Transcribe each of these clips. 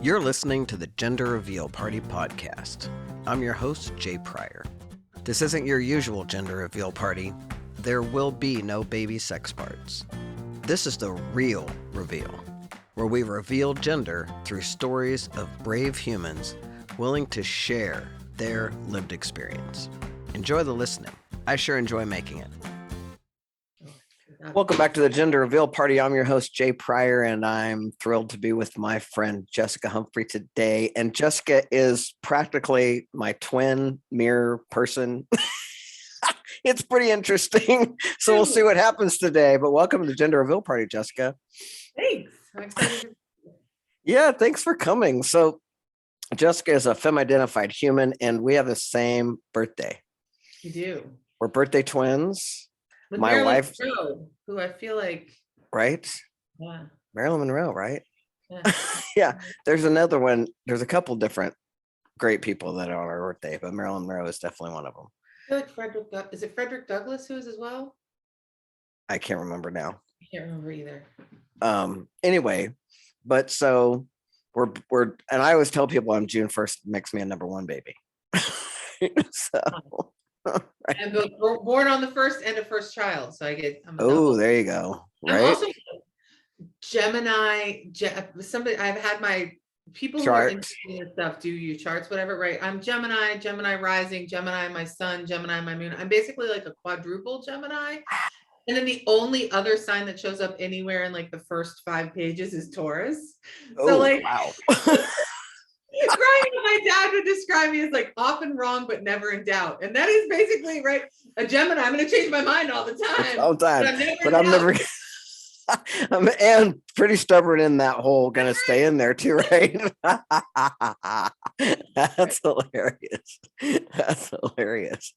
You're listening to the Gender Reveal Party podcast. I'm your host, Jay Pryor. This isn't your usual gender reveal party. There will be no baby sex parts. This is the real reveal, where we reveal gender through stories of brave humans willing to share their lived experience. Enjoy the listening. I sure enjoy making it. Welcome back to the Gender Reveal Party. I'm your host, Jay Pryor, and I'm thrilled to be with my friend Jessica Humphrey today. And Jessica is practically my twin mirror person. It's pretty interesting. So we'll see what happens today. But welcome to the Gender Reveal Party, Jessica. Thanks. I'm excited. Yeah, thanks for coming. So Jessica is a femme-identified human, and we have the same birthday. You do. We're birthday twins. With My Marilyn wife, Monroe, who I feel like, right? yeah, Marilyn Monroe, right? yeah. Yeah, there's another one. There's a couple different great people that are on our birthday, but Marilyn Monroe is definitely one of them. I feel like is it Frederick Douglass who is as well? I can't remember now. I can't remember either. Anyway, but so we're and I always tell people I'm June 1st makes me a number one baby. So right. And born on the first and a first child, so there you go. Right. I'm also Gemini. Somebody I've had my people chart. Who are into this stuff do you charts, whatever, right? I'm Gemini rising, Gemini my sun, Gemini my moon. I'm basically like a quadruple Gemini. And then the only other sign that shows up anywhere in like the first 5 pages is Taurus. So wow. Growing up, my dad would describe me as like often wrong, but never in doubt. And that is basically right. A Gemini. I'm going to change my mind all the time. All the time. But I'm never. I'm pretty stubborn in that whole gonna stay in there too, right? That's hilarious. That's hilarious.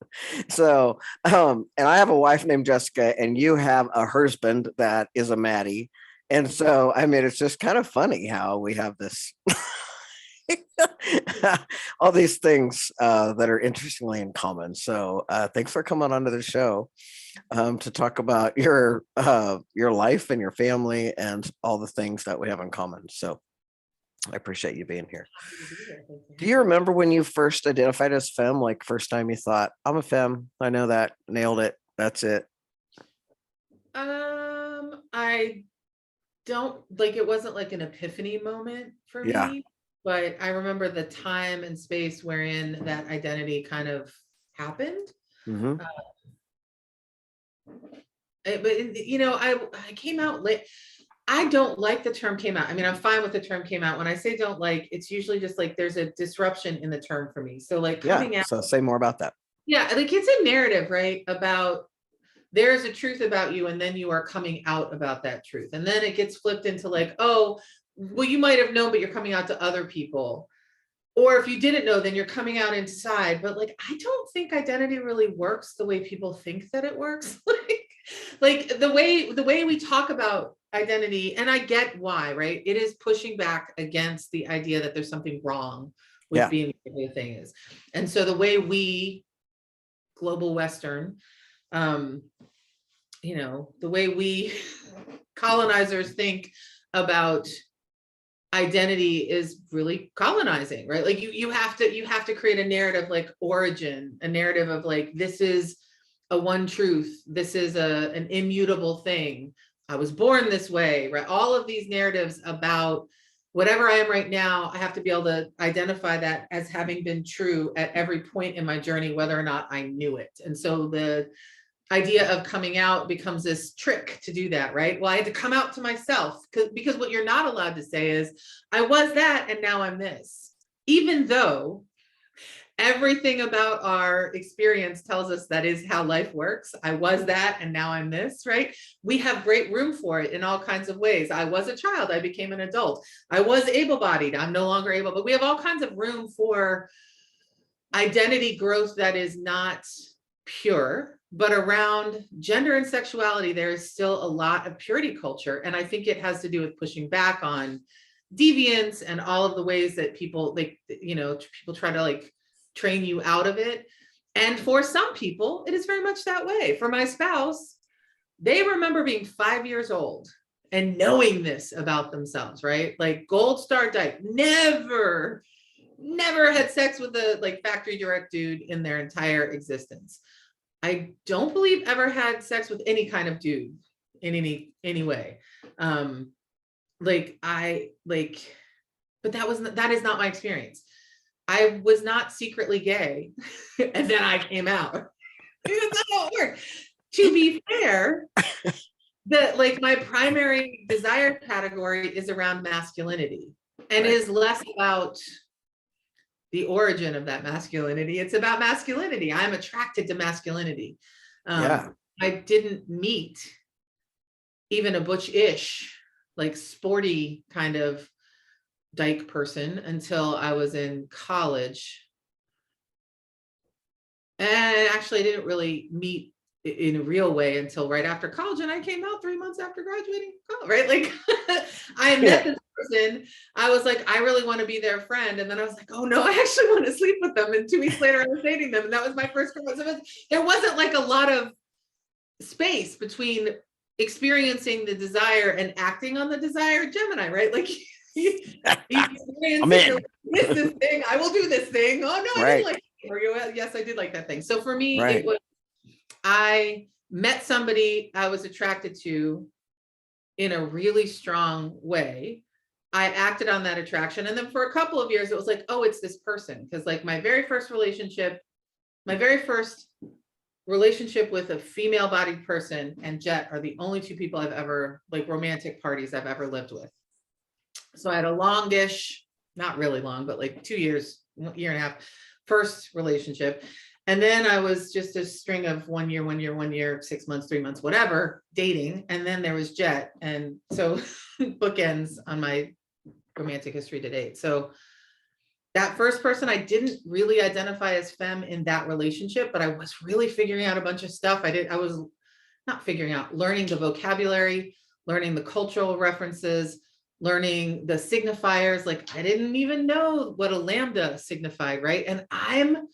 So, and I have a wife named Jessica, and you have a hersbund that is a Maddie. And so, I mean, it's just kind of funny how we have this. All these things that are interestingly in common. So thanks for coming onto the show to talk about your life and your family and all the things that we have in common. So I appreciate you being here. Do you remember when you first identified as femme? Like first time you thought, I'm a femme. I know that. Nailed it. That's it. I don't like it wasn't like an epiphany moment for me. But I remember the time and space wherein that identity kind of happened. Mm-hmm. I came out late. I don't like the term came out. I mean, I'm fine with the term came out. When I say don't like, it's usually just like there's a disruption in the term for me. So like coming out. So say more about that. Yeah, like it's a narrative, right? About there's a truth about you, and then you are coming out about that truth. And then it gets flipped into like, oh, well, you might have known, but you're coming out to other people. Or if you didn't know, then you're coming out inside. But like, I don't think identity really works the way people think that it works. like the way we talk about identity, and I get why, right? It is pushing back against the idea that there's something wrong with being the way the thing is. And so the way we, global Western, the way we colonizers think about identity is really colonizing, right? Like you have to create a narrative like origin, a narrative of like, this is a one truth. This is an immutable thing. I was born this way, right? All of these narratives about whatever I am right now, I have to be able to identify that as having been true at every point in my journey, whether or not I knew it. And so the idea of coming out becomes this trick to do that, right? Well, I had to come out to myself because what you're not allowed to say is, I was that and now I'm this. Even though everything about our experience tells us that is how life works. I was that and now I'm this, right? We have great room for it in all kinds of ways. I was a child, I became an adult. I was able-bodied, I'm no longer able, but we have all kinds of room for identity growth that is not pure. But around gender and sexuality, there is still a lot of purity culture. And I think it has to do with pushing back on deviance and all of the ways that people people try to like train you out of it. And for some people, it is very much that way. For my spouse, they remember being 5 years old and knowing this about themselves, right? Like gold star dyke, never had sex with a like factory direct dude in their entire existence. I don't believe ever had sex with any kind of dude in any way. But that is not my experience. I was not secretly gay and then I came out. That's not how it worked. To be fair, that like my primary desire category is around masculinity and is less about the origin of that masculinity. It's about masculinity. I'm attracted to masculinity. I didn't meet even a butch-ish, like sporty kind of dyke person until I was in college. And actually I didn't really meet in a real way until right after college, and I came out 3 months after graduating college, right? Like I met this person, I was like, I really want to be their friend, and then I was like, oh no, I actually want to sleep with them, and 2 weeks later I was dating them, and that was my first commitment. There wasn't like a lot of space between experiencing the desire and acting on the desire. Gemini, right? Like you experience this thing, I will do this thing. Oh no, I didn't like it. Or yes, I did like that thing. So for me, it was, I met somebody I was attracted to in a really strong way. I acted on that attraction. And then for a couple of years, it was like, oh, it's this person. Because like my very first relationship with a female bodied person and Jet are the only two people I've ever, like romantic parties I've ever lived with. So I had a longish, not really long, but like 2 years, year and a half, first relationship. And then I was just a string of 1 year, 6 months, 3 months, whatever, dating. And then there was Jet. And so bookends on my romantic history to date. So that first person, I didn't really identify as femme in that relationship, but I was really figuring out a bunch of stuff. I was not figuring out, learning the vocabulary, learning the cultural references, learning the signifiers. Like I didn't even know what a lambda signified, right? And I'm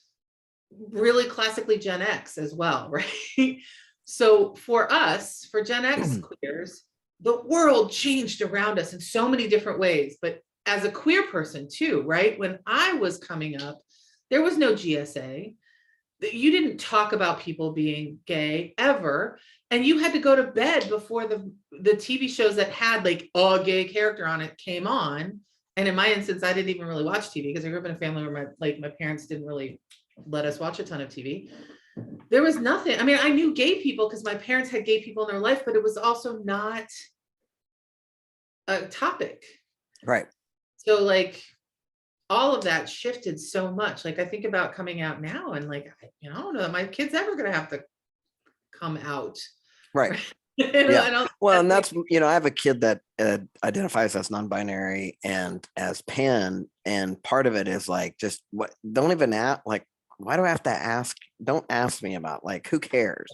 really classically Gen X as well, right? So for us, for Gen X queers, the world changed around us in so many different ways. But as a queer person too, right? When I was coming up, there was no GSA. You didn't talk about people being gay ever. And you had to go to bed before the TV shows that had like a gay character on it came on. And in my instance, I didn't even really watch TV because I grew up in a family where my parents didn't really let us watch a ton of TV. There was nothing. I mean, I knew gay people because my parents had gay people in their life, but it was also not a topic. Right. So like all of that shifted so much. Like I think about coming out now and like, I don't know that my kid's ever going to have to come out. Right. Yeah. Well, and that's, I have a kid that identifies as non-binary and as pan. And part of it is like, just what, don't even ask, like, why do I have to ask? Don't ask me about like, who cares?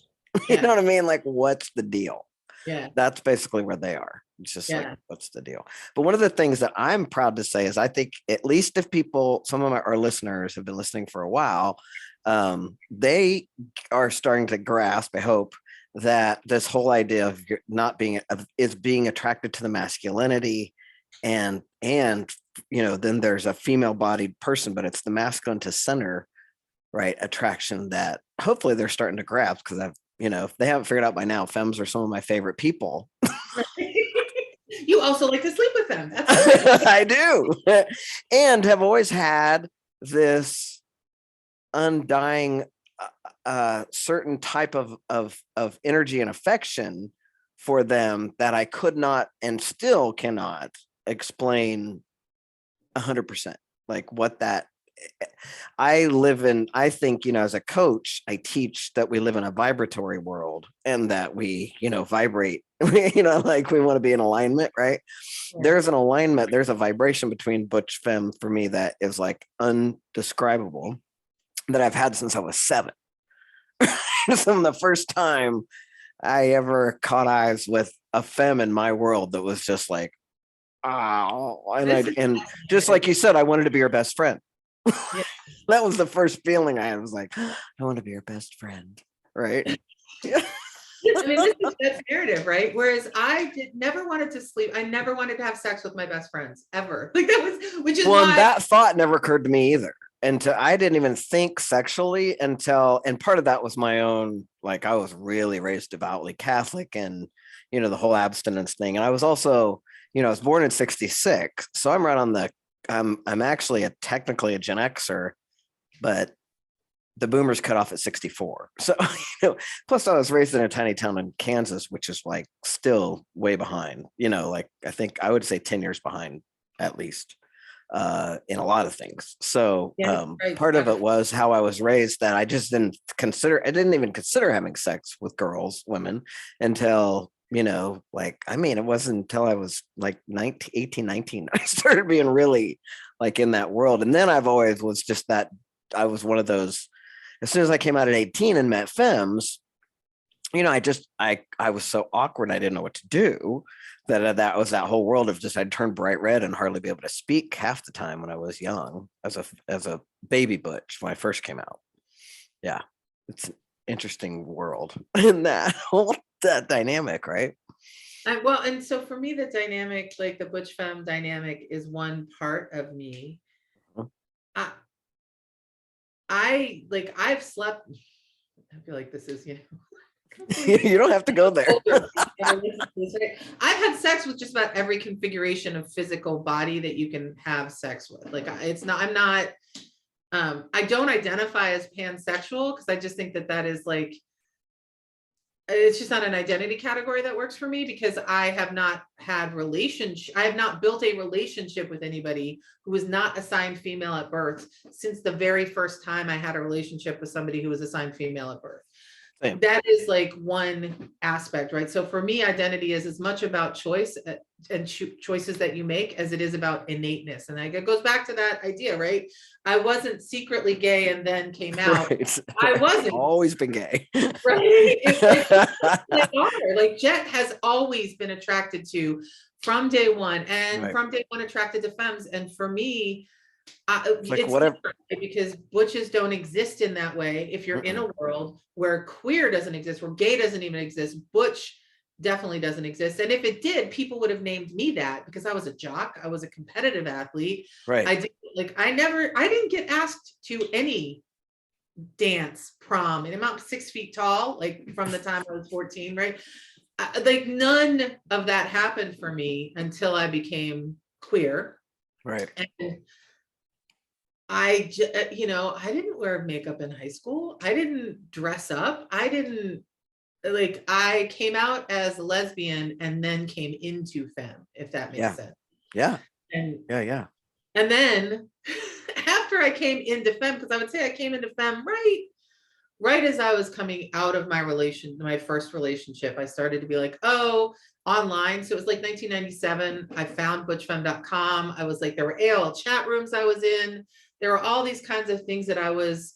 You know what I mean? Like, what's the deal? Yeah. That's basically where they are. It's just like, what's the deal? But one of the things that I'm proud to say is I think at least if some of our listeners have been listening for a while, they are starting to grasp, I hope, that this whole idea of being attracted to the masculinity and then there's a female bodied person, but it's the masculine to center, right, attraction that hopefully they're starting to grasp, because if they haven't figured out by now, femmes are some of my favorite people. You also like to sleep with them. That's I do. And have always had this undying certain type of energy and affection for them that I could not and still cannot explain 100%. Like what that I think, as a coach, I teach that we live in a vibratory world and that we, vibrate, like we want to be in alignment, right? Yeah. There's an alignment, there's a vibration between butch femme for me that is like undescribable, that I've had since I was 7. So the first time I ever caught eyes with a femme in my world that was just like, oh, and just like you said, I wanted to be her best friend. Yeah. That was the first feeling I had. I was like, I want to be your best friend, right? Yeah. I mean, this is Jet's narrative, right? Whereas never wanted to sleep. I never wanted to have sex with my best friends ever. Like that was, which is Well, and why. that thought never occurred to me either. Until I didn't even think sexually until, and part of that was my own, like I was really raised devoutly Catholic and, the whole abstinence thing. And I was also, I was born in 66. So I'm right on I'm actually technically a Gen Xer, but the boomers cut off at 64. So, plus I was raised in a tiny town in Kansas, which is like still way behind, like I think I would say 10 years behind at least in a lot of things. So Yeah, right. part of it was how I was raised that I just I didn't even consider having sex with women until, like, I mean, it wasn't until I was like 19, 18, 19, I started being really like in that world. And then I've always was just that I was one of those, as soon as I came out at 18 and met femmes, I was so awkward. I didn't know what to do. That was that whole world of just I'd turn bright red and hardly be able to speak half the time when I was young as a baby butch when I first came out. Yeah, it's an interesting world in that whole that dynamic, right? Well, and so for me, the dynamic, like the butch femme dynamic, is one part of me. I, I've slept. I feel like this is, You don't have to go there. I've had sex with just about every configuration of physical body that you can have sex with. Like I'm not, I don't identify as pansexual because I just think that is like, it's just not an identity category that works for me because I have not built a relationship with anybody who was not assigned female at birth since the very first time I had a relationship with somebody who was assigned female at birth. Same. That is like one aspect, right? So for me, identity is as much about choice and choices that you make as it is about innateness. And it goes back to that idea, right? I wasn't secretly gay and then came out. Right. I wasn't. Always been gay. Right? Like Jet has always been attracted to from day one and from day one attracted to femmes. And for me, it's whatever, because butches don't exist in that way. If you're in a world where queer doesn't exist, where gay doesn't even exist, butch definitely doesn't exist. And if it did, people would have named me that because I was a jock, I was a competitive athlete. Right. I didn't get asked to any dance, prom, and I'm not 6 feet tall, like from the time I was 14, right? Like none of that happened for me until I became queer. Right. And I didn't wear makeup in high school. I didn't dress up. I came out as a lesbian and then came into femme, if that makes sense. Yeah. And yeah. And then after I came into femme, because I would say I came into femme right as I was coming out of my first relationship, I started to be like, oh, online. So it was like 1997. I found butchfemme.com. I was like, there were AOL chat rooms I was in. There were all these kinds of things that I was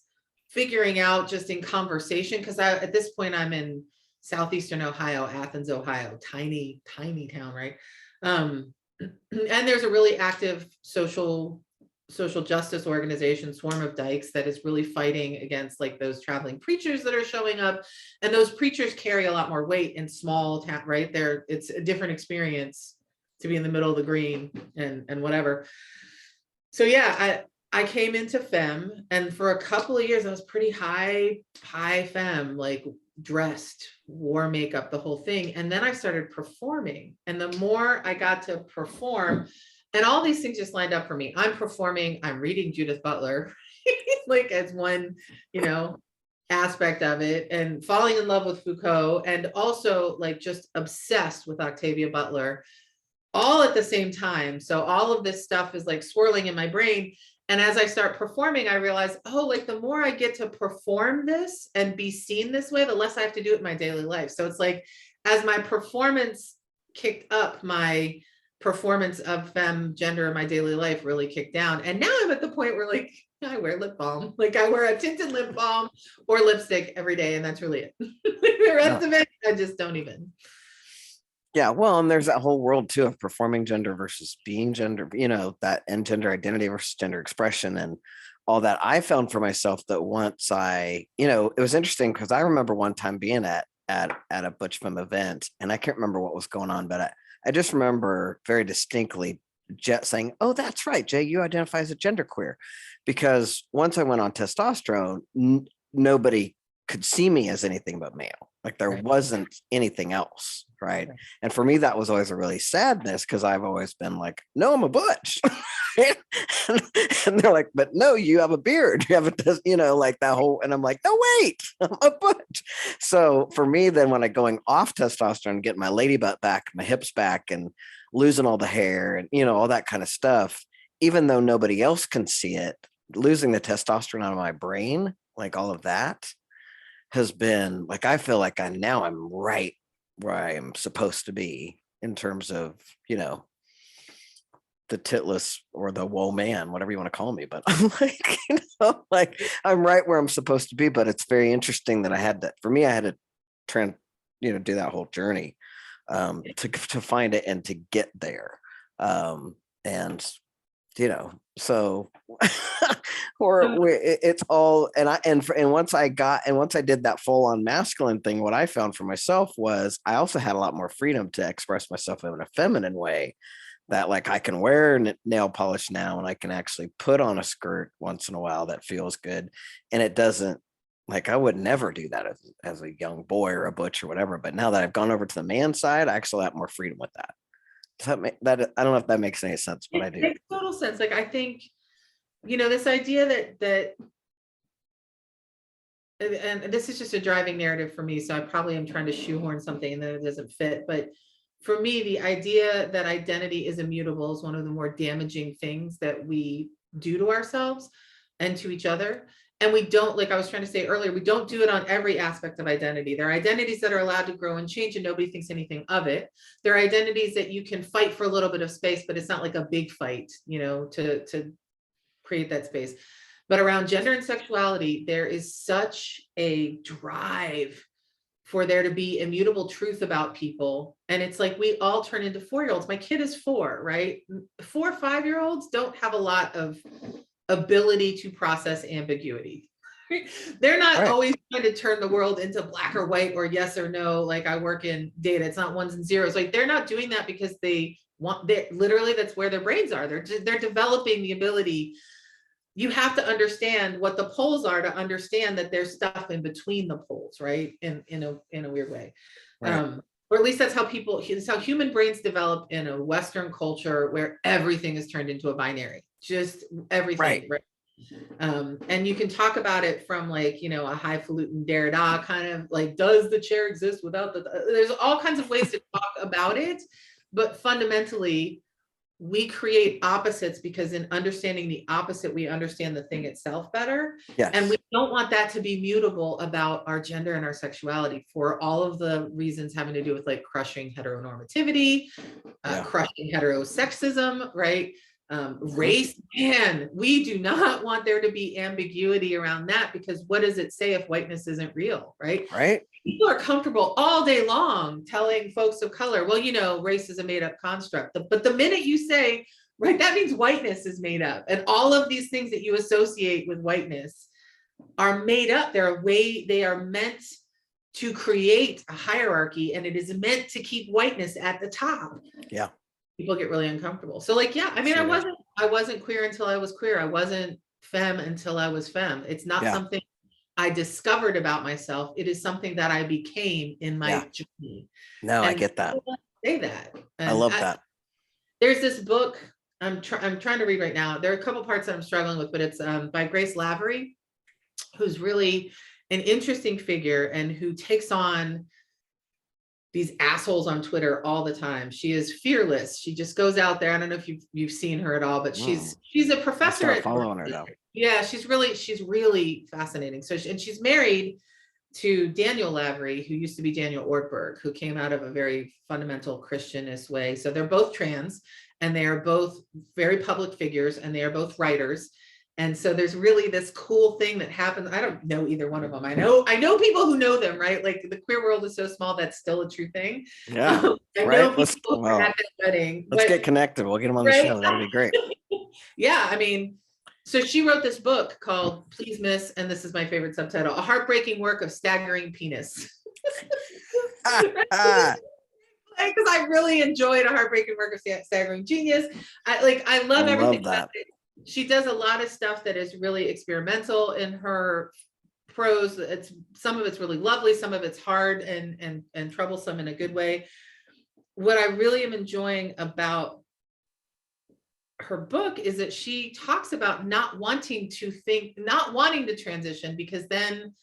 figuring out just in conversation. Because at this point, I'm in southeastern Ohio, Athens, Ohio, tiny, tiny town, right? And there's a really active social justice organization, Swarm of Dykes, that is really fighting against like those traveling preachers that are showing up. And those preachers carry a lot more weight in small town, right? It's a different experience to be in the middle of the green and whatever. So yeah, I came into femme, and for a couple of years I was pretty high femme, like dressed, wore makeup, the whole thing. And then I started performing, and the more I got to perform, and all these things just lined up for me. I'm performing, I'm reading Judith Butler, like as one, aspect of it, and falling in love with Foucault, and also like just obsessed with Octavia Butler, all at the same time. So all of this stuff is like swirling in my brain. And as I start performing, I realize, oh, like the more I get to perform this and be seen this way, the less I have to do it in my daily life. So it's like, as my performance kicked up, my performance of femme gender in my daily life really kicked down. And now I'm at the point where like, I wear lip balm. Like I wear a tinted lip balm or lipstick every day. And that's really it. The rest of it, I just don't even. Yeah, well, and there's that whole world too of performing gender versus being gender, that and gender identity versus gender expression and all that. I found for myself that once it was interesting because I remember one time being at at a Butch Femme event, and I can't remember what was going on, but I just remember very distinctly Jet saying, "Oh, that's right, Jay, you identify as a genderqueer," because once I went on testosterone, nobody could see me as anything but male. Like there wasn't anything else, right? And for me, that was always a really sadness because I've always been like, "No, I'm a butch," and they're like, "But no, you have a beard, you have a, you know, like that whole." And I'm like, "No, wait, I'm a butch." So for me, then when I going off testosterone, getting my lady butt back, my hips back, and losing all the hair, and you know all that kind of stuff, even though nobody else can see it, losing the testosterone out of my brain, like all of that has been like, I feel like I'm right where I am supposed to be in terms of, you know, the titless or the woe man, whatever you want to call me. But I'm like, you know, like I'm right where I'm supposed to be. But it's very interesting that I had to, for me, I had to do that whole journey to find it and to get there. And you know, so it's all, and once I did that full on masculine thing, what I found for myself was I also had a lot more freedom to express myself in a feminine way, that like I can wear nail polish now, and I can actually put on a skirt once in a while that feels good, and it doesn't, like I would never do that as a young boy or a butch or whatever. But now that I've gone over to the man side, I actually have more freedom with that. Does that make that? I don't know if that makes any sense, but I do. It makes total sense. Like I think, you know, this idea that and this is just a driving narrative for me, so I probably am trying to shoehorn something and then it doesn't fit. But for me, the idea that identity is immutable is one of the more damaging things that we do to ourselves and to each other. And we don't, like I was trying to say earlier, we don't do it on every aspect of identity. There are identities that are allowed to grow and change and nobody thinks anything of it. There are identities that you can fight for a little bit of space, but it's not like a big fight, you know, to create that space. But around gender and sexuality, there is such a drive for there to be immutable truth about people. And it's like we all turn into 4-year-olds. My kid is 4, right? 4 or 5-year-olds don't have a lot of ability to process ambiguity. They're not always trying to turn the world into black or white or yes or no. Like I work in data, it's not ones and zeros. Like they're not doing that because they want, literally that's where their brains are. They're developing the ability. You have to understand what the poles are to understand that there's stuff in between the poles, right? In a weird way. Right. Or at least that's how human brains develop in a Western culture where everything is turned into a binary, just everything. Right. And you can talk about it from like, you know, a highfalutin Derrida kind of like, does the chair exist without there's all kinds of ways to talk about it, but fundamentally, we create opposites because in understanding the opposite, we understand the thing itself better. Yes. And we don't want that to be mutable about our gender and our sexuality for all of the reasons having to do with like crushing heteronormativity, crushing heterosexism, right? Race, man, we do not want there to be ambiguity around that because what does it say if whiteness isn't real, right? Right. People are comfortable all day long telling folks of color, well, you know, race is a made up construct. But the minute you say, right, that means whiteness is made up. And all of these things that you associate with whiteness are made up. They are meant to create a hierarchy and it is meant to keep whiteness at the top. Yeah. People get really uncomfortable. So like, yeah, I mean, sure. I wasn't queer until I was queer. I wasn't femme until I was femme. It's not something I discovered about myself. It is something that I became in my journey. No, and I get that. Say that. And I love that. There's this book I'm trying to read right now. There are a couple parts that I'm struggling with, but it's by Grace Lavery, who's really an interesting figure and who takes on these assholes on Twitter all the time. She is fearless. She just goes out there. I don't know if you've seen her at all, but she's a professor. I'm following her now. Yeah, she's really fascinating. So she's married to Daniel Lavery, who used to be Daniel Ortberg, who came out of a very fundamental Christianist way. So they're both trans and they are both very public figures and they are both writers. And so there's really this cool thing that happens. I don't know either one of them. I know people who know them, right? Like the queer world is so small, that's still a true thing. Yeah, right. Let's get connected. We'll get them on the show. That'd be great. Yeah, I mean, so she wrote this book called Please Miss, and this is my favorite subtitle, A Heartbreaking Work of Staggering Penis. Because I really enjoyed A Heartbreaking Work of Staggering Genius. I love everything that. She does a lot of stuff that is really experimental in her prose. It's some of it's really lovely, some of it's hard and troublesome in a good way. What I really am enjoying about her book is that she talks about not wanting to transition, because then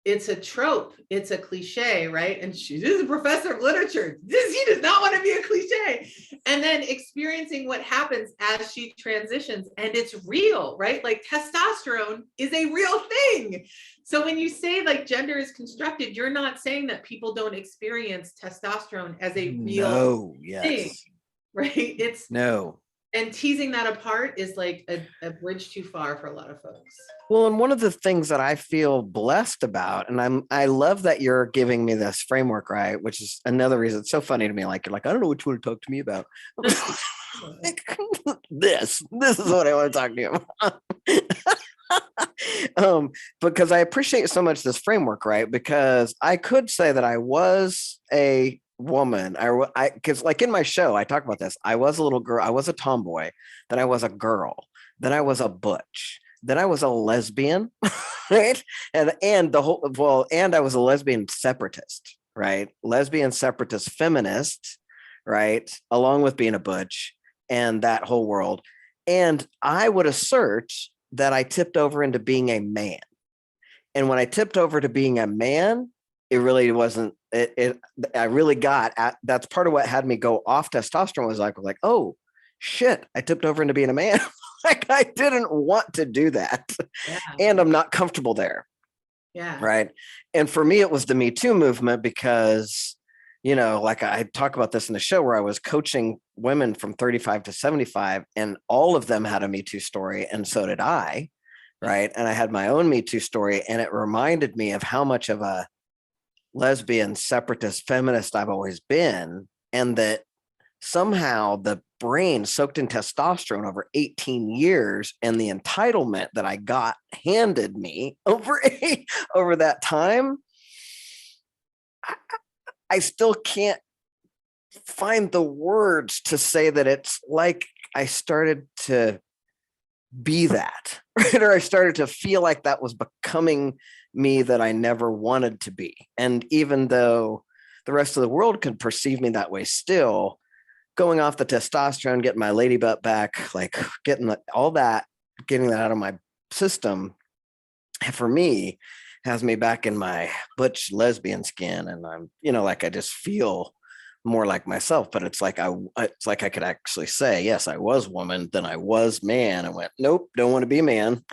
it's a trope, it's a cliche, right? And she is a professor of literature. She does not want to be a cliche. And then experiencing what happens as she transitions, and it's real, right? Like testosterone is a real thing. So when you say like gender is constructed, you're not saying that people don't experience testosterone as a real thing, right? It's no. And teasing that apart is like a bridge too far for a lot of folks. Well, and one of the things that I feel blessed about, and I love that you're giving me this framework, right? Which is another reason it's so funny to me. Like, you're like, I don't know what you want to talk to me about. This is what I want to talk to you about. Because I appreciate so much this framework, right? Because I could say that I was a woman. Because like in my show, I talk about this. I was a little girl. I was a tomboy. Then I was a girl. Then I was a butch. Then I was a lesbian, right? And I was a lesbian separatist, right? Lesbian separatist feminist, right? Along with being a butch and that whole world. And I would assert that I tipped over into being a man. And when I tipped over to being a man, it really wasn't I really got at, that's part of what had me go off testosterone was like, oh shit, I tipped over into being a man. Like I didn't want to do that. Yeah. And I'm not comfortable there. Yeah. Right. And for me, it was the Me Too movement because, like I talk about this in the show where I was coaching women from 35 to 75 and all of them had a Me Too story. And so did I. Right. And I had my own Me Too story. And it reminded me of how much of a lesbian, separatist, feminist I've always been, and that somehow the brain soaked in testosterone over 18 years and the entitlement that I got handed me over that time, I still can't find the words to say that it's like I started to be that, right? Or I started to feel like that was becoming me that I never wanted to be. And even though the rest of the world could perceive me that way still, going off the testosterone, getting my lady butt back, like getting that out of my system, for me, has me back in my butch lesbian skin. And I'm, like I just feel more like myself, but it's like I could actually say, yes, I was woman, then I was man. I went, nope, don't want to be man.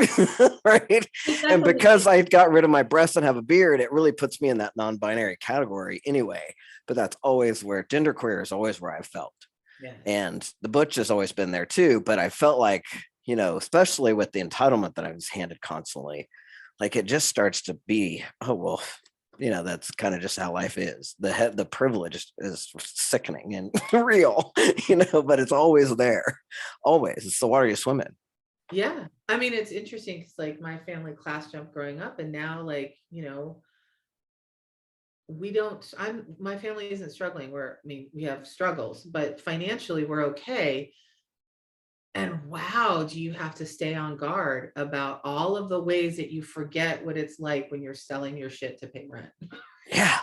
Right. And because I got rid of my breasts and have a beard, it really puts me in that non-binary category anyway. But that's always where genderqueer is always where I felt. Yeah. And the butch has always been there too. But I felt like, especially with the entitlement that I was handed constantly, like it just starts to be, oh, well, that's kind of just how life is. The privilege is sickening and real, but it's always there. Always. It's the water you swim in. Yeah. I mean, it's interesting because like my family class jumped growing up and now like, my family isn't struggling. We have struggles, but financially we're okay. And wow, do you have to stay on guard about all of the ways that you forget what it's like when you're selling your shit to pay rent. Yeah.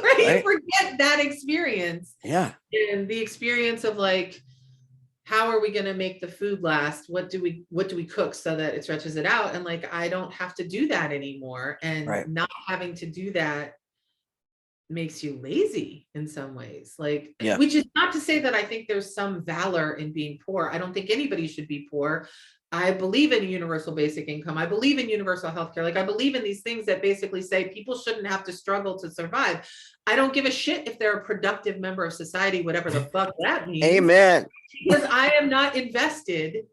Right? Forget that experience. Yeah. And the experience of like, how are we going to make the food last? What do we cook so that it stretches it out? And like, I don't have to do that anymore. And not having to do that makes you lazy in some ways, like, which is not to say that I think there's some valor in being poor. I don't think anybody should be poor. I believe in universal basic income. I believe in universal healthcare. Like I believe in these things that basically say people shouldn't have to struggle to survive. I don't give a shit if they're a productive member of society, whatever the fuck that means. Amen. Because I am not invested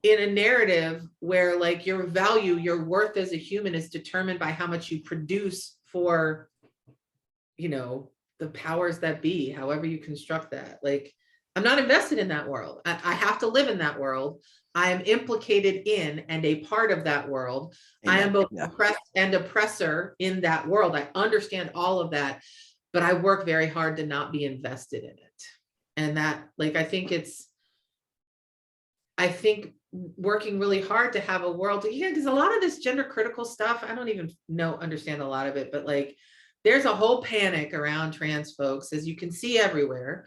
in a narrative where like your value, your worth as a human is determined by how much you produce for the powers that be, however you construct that. Like I'm not invested in that world. I have to live in that world. I am implicated in and a part of that world. Amen. I am both Yeah. oppressed and oppressor in that world. I understand all of that, but I work very hard to not be invested in it. And that, like, I think working really hard to have a world, yeah, because a lot of this gender critical stuff, I don't even understand a lot of it, but like, there's a whole panic around trans folks, as you can see everywhere.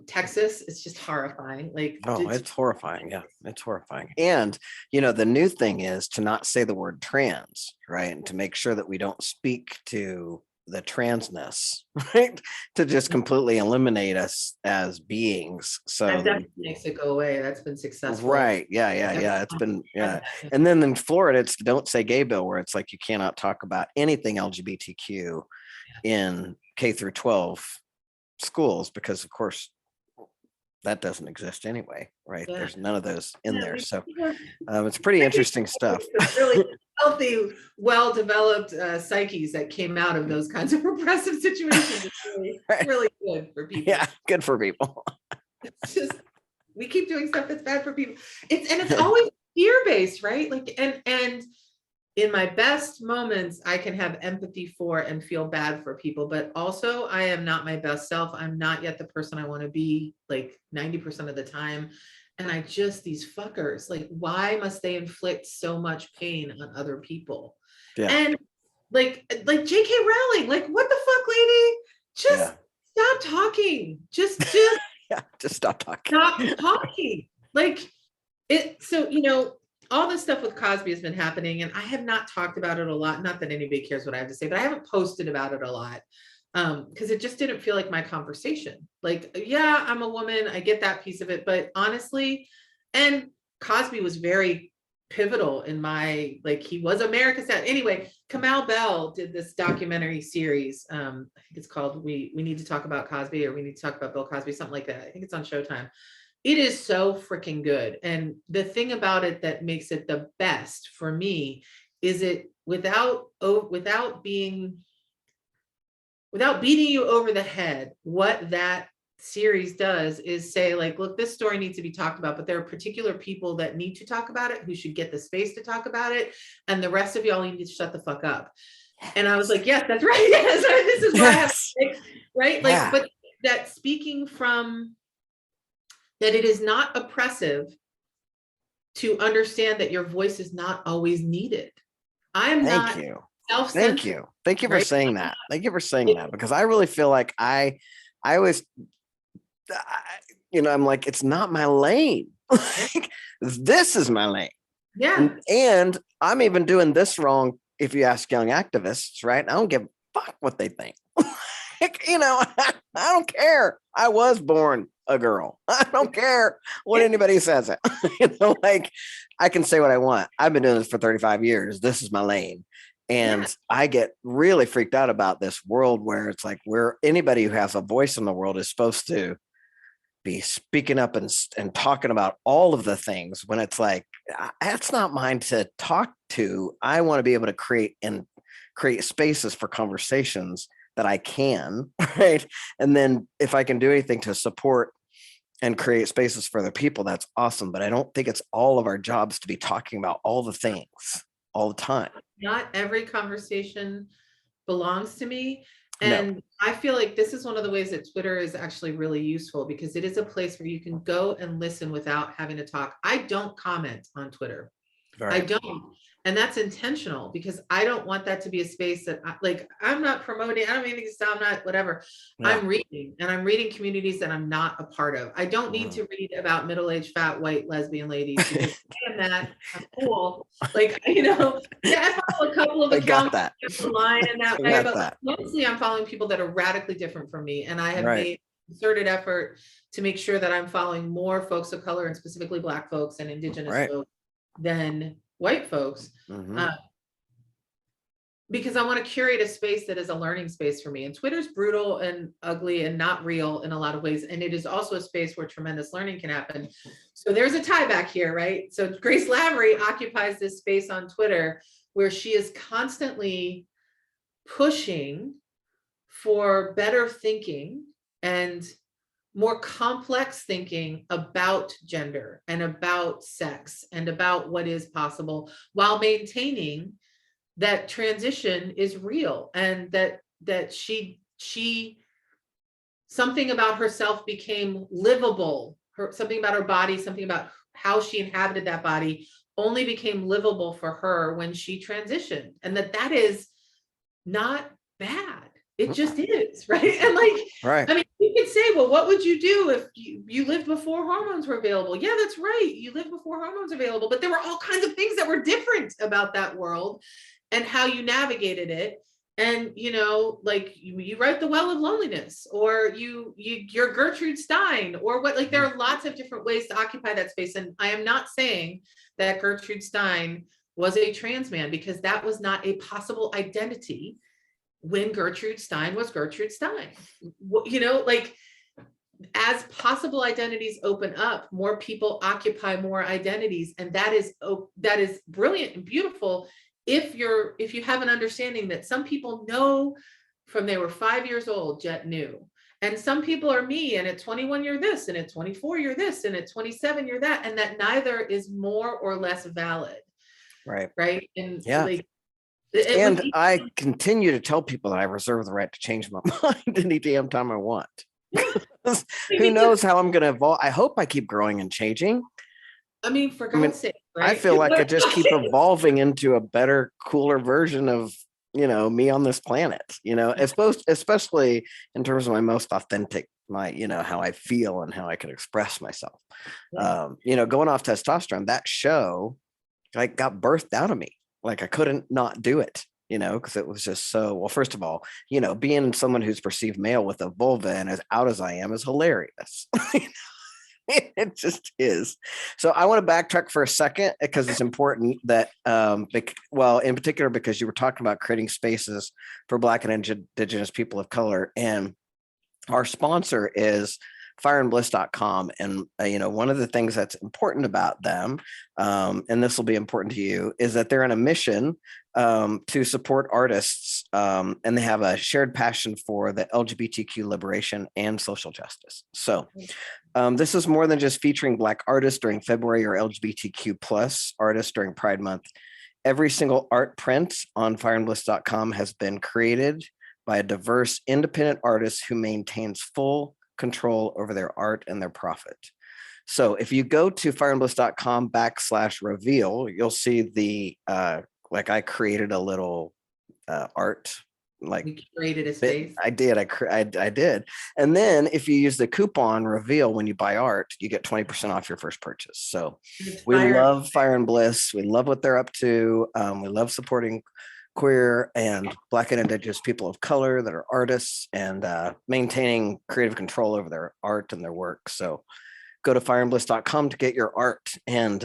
Texas, it's just horrifying. Like, oh, it's horrifying. Yeah, it's horrifying. And the new thing is to not say the word trans, right? And to make sure that we don't speak to the transness, right? To just completely eliminate us as beings. So that definitely makes it go away. That's been successful. Right. Yeah. It's been, yeah. And then in Florida, it's Don't Say Gay bill, where it's like you cannot talk about anything LGBTQ in K through 12 schools, because of course that doesn't exist anyway, right? Yeah. There's none of those in there. So it's pretty interesting stuff. Really healthy, well-developed psyches that came out of those kinds of repressive situations. It's really, Right. really good for people. Yeah, good for people. It's just, we keep doing stuff that's bad for people. It's always fear-based, right? Like, and in my best moments, I can have empathy for and feel bad for people, but also I am not my best self. I'm not yet the person I want to be, like 90% of the time. And these fuckers, like, why must they inflict so much pain on other people? Yeah. And like J.K. Rowling, like, what the fuck, lady? Just stop talking. Just yeah, just stop talking. Stop talking. Like it. So, all this stuff with Cosby has been happening, and I have not talked about it a lot. Not that anybody cares what I have to say, but I haven't posted about it a lot because it just didn't feel like my conversation. Like, yeah, I'm a woman. I get that piece of it. But honestly, and Cosby was very pivotal in my, like, he was America's dad. Anyway, Kamau Bell did this documentary series. I think it's called We Need to Talk About Cosby, or We Need to Talk About Bill Cosby, something like that. I think it's on Showtime. It is so freaking good. And the thing about it that makes it the best for me is it without beating you over the head. What that series does is say, like, look, this story needs to be talked about, but there are particular people that need to talk about it, who should get the space to talk about it. And the rest of y'all need to shut the fuck up. And I was like, yes, that's right. Yes, this is why I have to, right? Like, yeah. But that speaking from that it is not oppressive to understand that your voice is not always needed. I'm not self-centered. Thank you. Thank you for saying that. Thank you for saying that, because I really feel like I always, I'm like, it's not my lane. Like, this is my lane. Yeah. And I'm even doing this wrong. If you ask young activists, right? I don't give a fuck what they think. I don't care. I was born a girl. I don't care what anybody says. Like, I can say what I want. I've been doing this for 35 years. This is my lane. And I get really freaked out about this world where it's like, where anybody who has a voice in the world is supposed to be speaking up and talking about all of the things, when it's like, that's not mine to talk to. I want to be able to create spaces for conversations that I can, right? And then if I can do anything to support and create spaces for other people, that's awesome. But I don't think it's all of our jobs to be talking about all the things all the time. Not every conversation belongs to me. And no. I feel like this is one of the ways that Twitter is actually really useful, because it is a place where you can go and listen without having to talk. I don't comment on Twitter. Right. I don't. And that's intentional, because I don't want that to be a space that I'm not promoting. I don't mean to sound not whatever. Yeah. I'm reading communities that I'm not a part of. I don't need to read about middle-aged, fat, white, lesbian ladies, because I am that. I'm cool. I follow a couple of accounts online in that way, but mostly I'm following people that are radically different from me. And I have made concerted effort to make sure that I'm following more folks of color, and specifically Black folks and Indigenous folks, than white folks, because I want to curate a space that is a learning space for me. And Twitter's brutal and ugly and not real in a lot of ways. And it is also a space where tremendous learning can happen. So there's a tie back here, right? So Grace Lavery occupies this space on Twitter where she is constantly pushing for better thinking and more complex thinking about gender and about sex and about what is possible, while maintaining that transition is real, and that she something about herself became livable. Something about her body, something about how she inhabited that body only became livable for her when she transitioned, and that is not bad. It just is, right? And like, Right. I mean, you could say, well, what would you do if you lived before hormones were available? Yeah, that's right. You lived before hormones available, but there were all kinds of things that were different about that world and how you navigated it. And, like you write The Well of Loneliness, or you're Gertrude Stein, or what, like there are lots of different ways to occupy that space. And I am not saying that Gertrude Stein was a trans man, because that was not a possible identity when Gertrude Stein was Gertrude Stein. Like, as possible identities open up, more people occupy more identities, and that is brilliant and beautiful if you have an understanding that some people know from they were 5 years old, Jet knew. And some people are me, and at 21 you're this, and at 24 you're this, and at 27 you're that, and that neither is more or less valid. Right. And yeah. like, and I continue to tell people that I reserve the right to change my mind any damn time I want. Who knows how I'm going to evolve? I hope I keep growing and changing. I mean, for God's sake, right? I feel like I just keep evolving into a better, cooler version of, me on this planet, especially in terms of my most authentic, how I feel and how I can express myself. Yeah. Going off testosterone, that show like got birthed out of me. Like I couldn't not do it, because it was just so, well, first of all, being someone who's perceived male with a vulva and as out as I am is hilarious. It just is. So I want to backtrack for a second because it's important that, in particular, because you were talking about creating spaces for Black and Indigenous people of color. And our sponsor is fireandbliss.com. And, one of the things that's important about them, and this will be important to you, is that they're on a mission to support artists. And they have a shared passion for the LGBTQ liberation and social justice. So this is more than just featuring Black artists during February or LGBTQ plus artists during Pride Month. Every single art print on fireandbliss.com has been created by a diverse, independent artist who maintains full control over their art and their profit. So if you go to fireandbliss.com/reveal, you'll see the, I created a little art. Like we created a space. I did. I did. And then if you use the coupon reveal when you buy art, you get 20% off your first purchase. So we love Fire and Bliss. We love what they're up to. We love supporting queer and Black and Indigenous people of color that are artists and maintaining creative control over their art and their work. So go to fireandbliss.com to get your art, and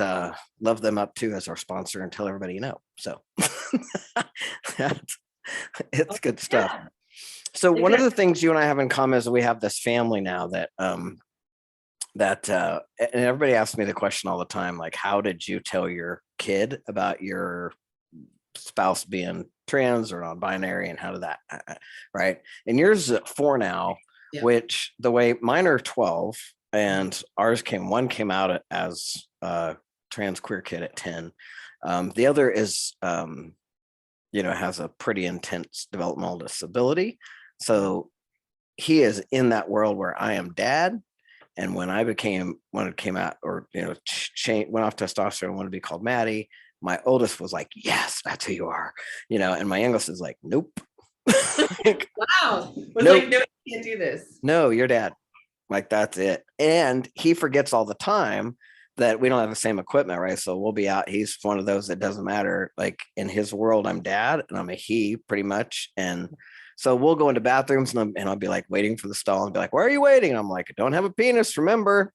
love them up too as our sponsor, and tell everybody you know. So it's good stuff. Yeah. So one of the things you and I have in common is we have this family now that and everybody asks me the question all the time, like, how did you tell your kid about your spouse being trans or non-binary, and how did that right? And yours is at 4 now. Yeah. Which the way mine are 12, and ours one came out as a trans queer kid at 10. The other is has a pretty intense developmental disability. So he is in that world where I am dad. And when it came out, or, went off testosterone and wanted to be called Maddie, my oldest was like, yes, that's who you are, and my youngest is like, nope. Wow. Was nope. Like, no, you can't do this. No, you're dad. Like, that's it. And he forgets all the time that we don't have the same equipment, right? So we'll be out. He's one of those that doesn't matter. Like, in his world, I'm dad and I'm a he pretty much. And so we'll go into bathrooms and I'll be like waiting for the stall and be like, where are you waiting? And I'm like, I don't have a penis, remember?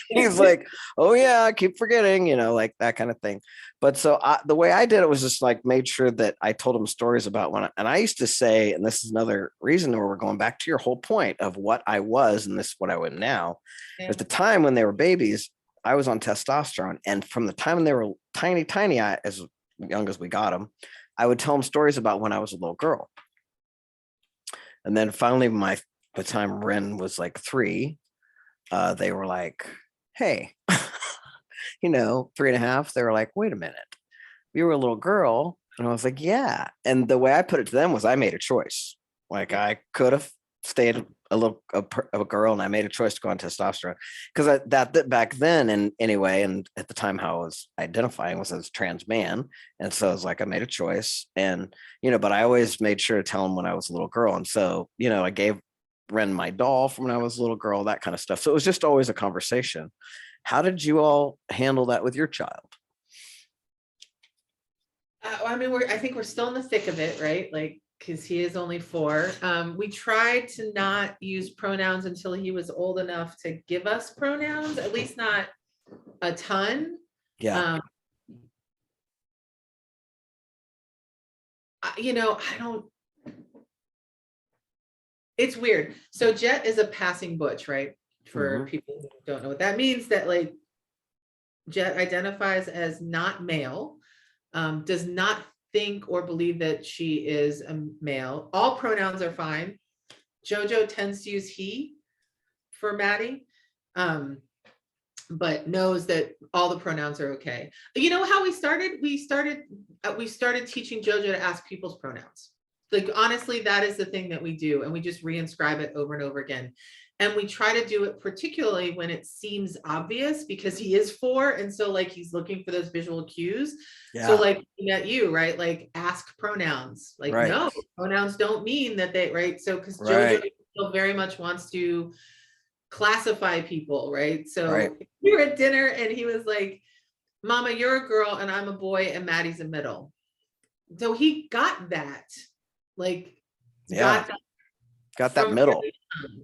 He's like, oh yeah, I keep forgetting, like that kind of thing. But so the way I did it was just like made sure that I told him stories about and I used to say, and this is another reason where we're going back to your whole point of what I was and this is what I am now. Yeah. At the time when they were babies, I was on testosterone, and from the time when they were tiny, as young as we got them, I would tell them stories about when I was a little girl. And then finally, the time Ren was like 3, they were like, hey, 3.5, they were like, wait a minute, you were a little girl. And I was like, yeah. And the way I put it to them was I made a choice. Like I could have stayed a girl, and I made a choice to go on testosterone because that back then, and anyway, and at the time how I was identifying was as trans man. And so it's like I made a choice, and but I always made sure to tell them when I was a little girl. And so, I gave Ren my doll from when I was a little girl, that kind of stuff. So it was just always a conversation. How did you all handle that with your child? I mean, I think we're still in the thick of it, right? Like, because he is only 4. We tried to not use pronouns until he was old enough to give us pronouns, at least not a ton. Yeah. I don't. It's weird. So Jet is a passing butch, right? For people who don't know what that means, that like Jet identifies as not male, does not think or believe that she is a male. All pronouns are fine. Jojo tends to use he for Maddie, but knows that all the pronouns are okay. You know how we started? We started teaching Jojo to ask people's pronouns. Like, honestly, that is the thing that we do, and we just reinscribe it over and over again. And we try to do it particularly when it seems obvious, because he is 4. And so like, he's looking for those visual cues. Yeah. So like at you, right? Like ask pronouns, like, right. No, pronouns don't mean that they, right. So, cause Jojo still very much wants to classify people, right? So we were at dinner and he was like, Mama, you're a girl and I'm a boy and Maddie's a middle. So he got that, like, got that middle.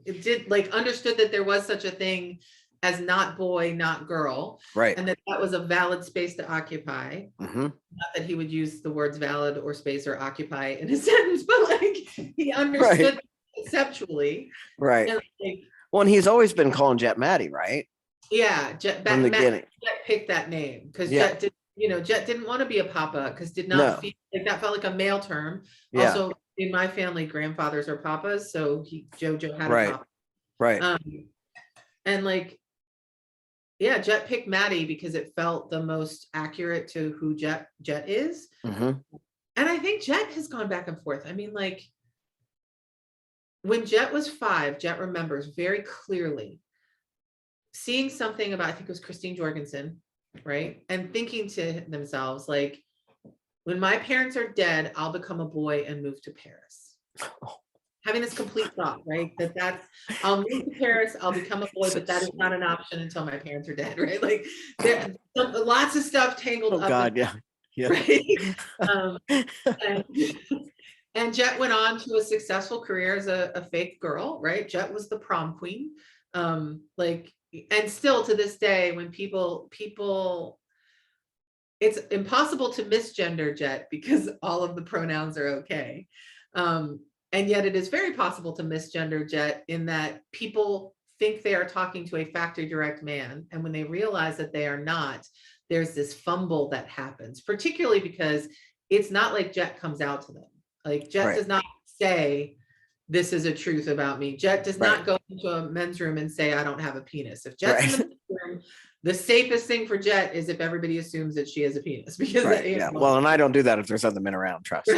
It did, like, understood that there was such a thing as not boy, not girl. Right. And that was a valid space to occupy. Not that he would use the words valid or space or occupy in a sentence, but like he understood conceptually. Right. And like, well, and he's always been calling Jet Maddie, right? Yeah. Jet picked that name because Jet didn't want to be a papa, because did not feel like that felt like a male term. Yeah. Also, in my family, grandfathers are papas, so Jojo had a papa. Right. And like, yeah, Jet picked Maddie because it felt the most accurate to who Jet is. And I think Jet has gone back and forth. I mean, like, when Jet was 5, Jet remembers very clearly seeing something about, I think it was Christine Jorgensen, right? And thinking to themselves, like, when my parents are dead, I'll become a boy and move to Paris. Having this complete thought, right? That's, I'll move to Paris, I'll become a boy, but that is not an option until my parents are dead, right? Like, there's lots of stuff tangled up. Oh God, yeah. Right? And Jet went on to a successful career as a fake girl, right? Jet was the prom queen. Like, and still to this day, when people, it's impossible to misgender Jet because all of the pronouns are okay. And yet it is very possible to misgender Jet in that people think they are talking to a factory direct man. And when they realize that they are not, there's this fumble that happens, particularly because it's not like Jet comes out to them. Like Jet does not say, this is a truth about me. Jet does not go into a men's room and say, I don't have a penis. If Jet's in the men's room, the safest thing for Jet is if everybody assumes that she has a penis, because well, and I don't do that if there's other men around, trust. No,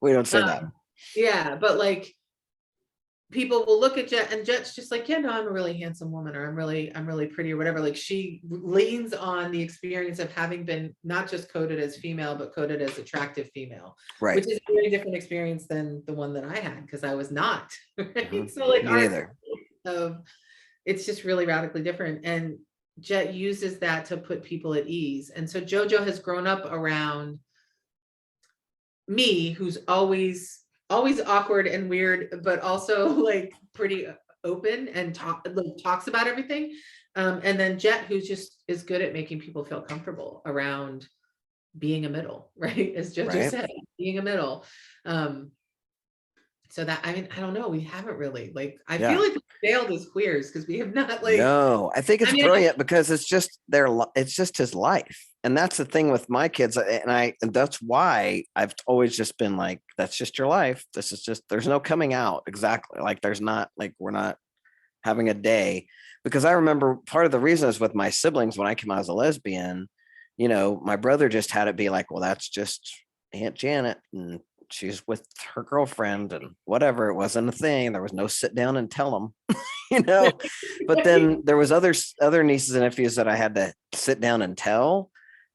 we don't say that. Yeah, but like, people will look at Jet and Jet's just like, yeah, no, I'm a really handsome woman, or I'm really pretty, or whatever. Like, she leans on the experience of having been not just coded as female, but coded as attractive female, which is a very different experience than the one that I had, because I was not. Right? So like, it's just really radically different. And Jet uses that to put people at ease. And so Jojo has grown up around me, who's always awkward and weird, but also like pretty open and talks about everything. And then Jet, who's just is good at making people feel comfortable around being a middle, right? As Jojo said, being a middle. So that, I mean, I don't know. We haven't really, like, I feel like we failed as queers because we have not, like. No, I think it's brilliant because it's just it's just his life. And that's the thing with my kids. And that's why I've always just been like, that's just your life. This is just, there's no coming out. Exactly. Like there's not, like, we're not having a day, because I remember part of the reason is with my siblings, when I came out as a lesbian, you know, my brother just had it be like, well, that's just Aunt Janet and she's with her girlfriend and whatever. It wasn't a thing. There was no sit down and tell them, you know. But then there was other nieces and nephews that I had to sit down and tell.